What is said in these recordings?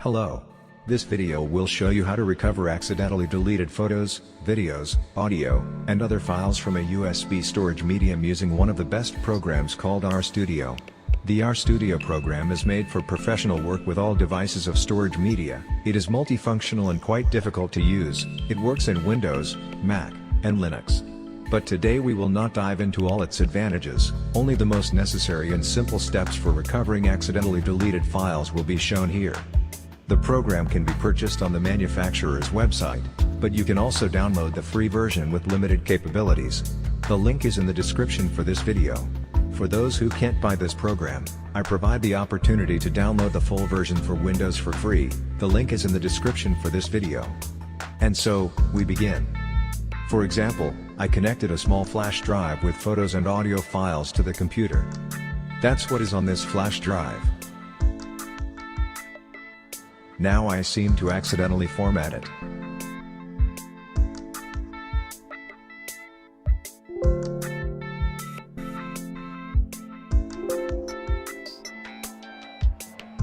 Hello. This video will show you how to recover accidentally deleted photos, videos, audio, and other files from a USB storage medium using one of the best programs called RStudio. The RStudio program is made for professional work with all devices of storage media. It is multifunctional and quite difficult to use. It works in Windows, Mac, and Linux. But today we will not dive into all its advantages, only the most necessary and simple steps for recovering accidentally deleted files will be shown here. The program can be purchased on the manufacturer's website, but you can also download the free version with limited capabilities. The link is in the description for this video. For those who can't buy this program, I provide the opportunity to download the full version for Windows for free. The link is in the description for this video. And so, we begin. For example, I connected a small flash drive with photos and audio files to the computer. That's what is on this flash drive. Now I seem to accidentally format it.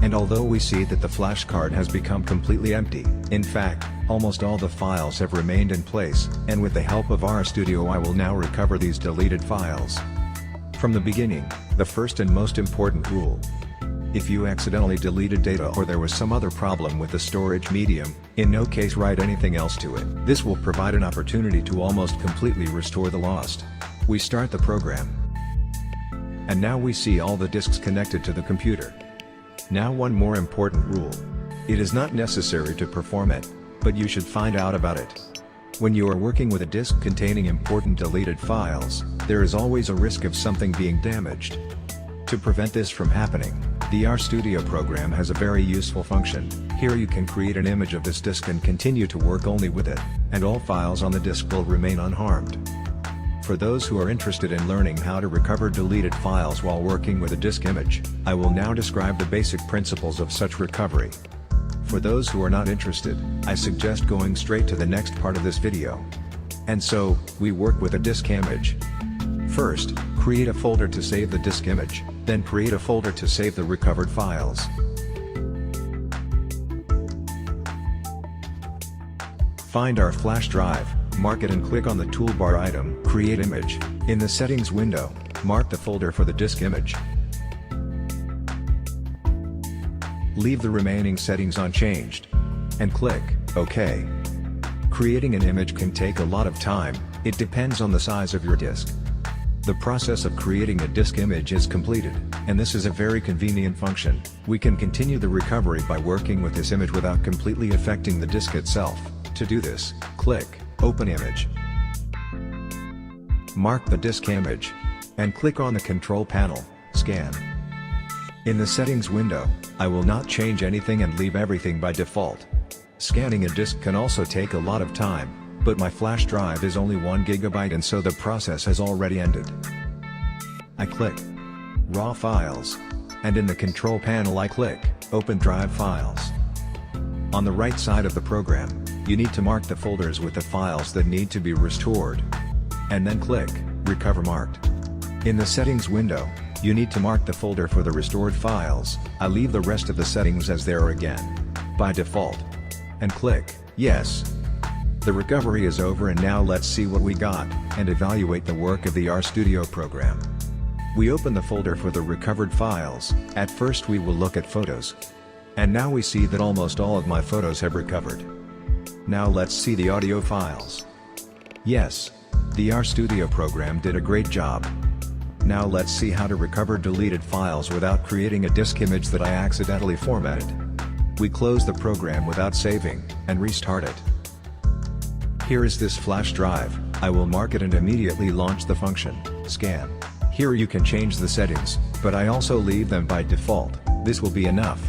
And although we see that the flash card has become completely empty, in fact, almost all the files have remained in place, and with the help of RStudio I will now recover these deleted files. From the beginning, the first and most important rule. If you accidentally deleted data or there was some other problem with the storage medium, in no case write anything else to it. This will provide an opportunity to almost completely restore the lost. We start the program. And now we see all the disks connected to the computer. Now one more important rule. It is not necessary to perform it, but you should find out about it. When you are working with a disk containing important deleted files, there is always a risk of something being damaged. To prevent this from happening, the RStudio program has a very useful function. Here you can create an image of this disk and continue to work only with it, and all files on the disk will remain unharmed. For those who are interested in learning how to recover deleted files while working with a disk image, I will now describe the basic principles of such recovery. For those who are not interested, I suggest going straight to the next part of this video. And so, we work with a disk image. First, create a folder to save the disk image, then create a folder to save the recovered files. Find our flash drive, mark it and click on the toolbar item, Create Image. In the Settings window, mark the folder for the disk image. Leave the remaining settings unchanged. And click OK. Creating an image can take a lot of time, it depends on the size of your disk. The process of creating a disk image is completed, and this is a very convenient function. We can continue the recovery by working with this image without completely affecting the disk itself. To do this, click Open Image. Mark the disk image. And click on the control panel, Scan. In the Settings window, I will not change anything and leave everything by default. Scanning a disk can also take a lot of time, but my flash drive is only 1 GB and so the process has already ended. I click Raw Files. And in the control panel I click Open Drive Files. On the right side of the program, you need to mark the folders with the files that need to be restored. And then click Recover Marked. In the Settings window, you need to mark the folder for the restored files. I leave the rest of the settings as they are again, by default. And click Yes. The recovery is over and now let's see what we got, and evaluate the work of the RStudio program. We open the folder for the recovered files. At first we will look at photos. And now we see that almost all of my photos have recovered. Now let's see the audio files. Yes, the RStudio program did a great job. Now let's see how to recover deleted files without creating a disk image that I accidentally formatted. We close the program without saving, and restart it. Here is this flash drive. I will mark it and immediately launch the function, Scan. Here you can change the settings, but I also leave them by default. This will be enough.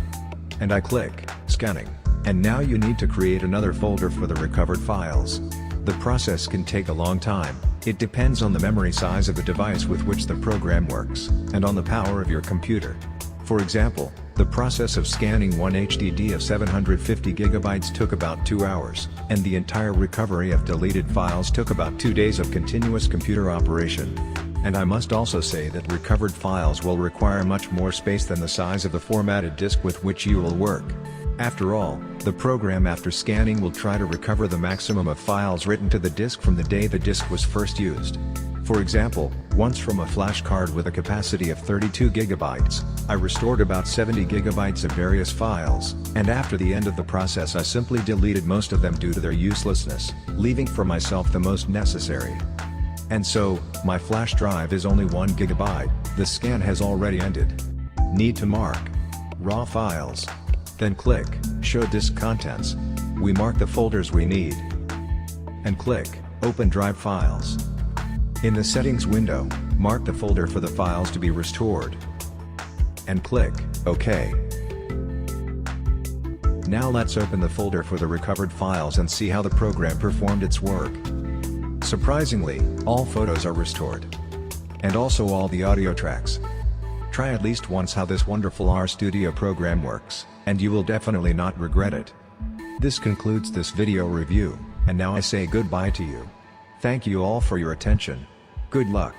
And I click Scanning. And now you need to create another folder for the recovered files. The process can take a long time. It depends on the memory size of the device with which the program works, and on the power of your computer. For example, the process of scanning one HDD of 750 GB took about 2 hours, and the entire recovery of deleted files took about 2 days of continuous computer operation. And I must also say that recovered files will require much more space than the size of the formatted disk with which you will work. After all, the program after scanning will try to recover the maximum of files written to the disk from the day the disk was first used. For example, once from a flash card with a capacity of 32 GB, I restored about 70 GB of various files, and after the end of the process I simply deleted most of them due to their uselessness, leaving for myself the most necessary. And so, my flash drive is only 1 GB, the scan has already ended. Need to mark raw files. Then click Show Disk Contents. We mark the folders we need. And click Open Drive Files. In the Settings window, mark the folder for the files to be restored. And click OK. Now let's open the folder for the recovered files and see how the program performed its work. Surprisingly, all photos are restored. And also all the audio tracks. Try at least once how this wonderful RStudio program works, and you will definitely not regret it. This concludes this video review, and now I say goodbye to you. Thank you all for your attention. Good luck.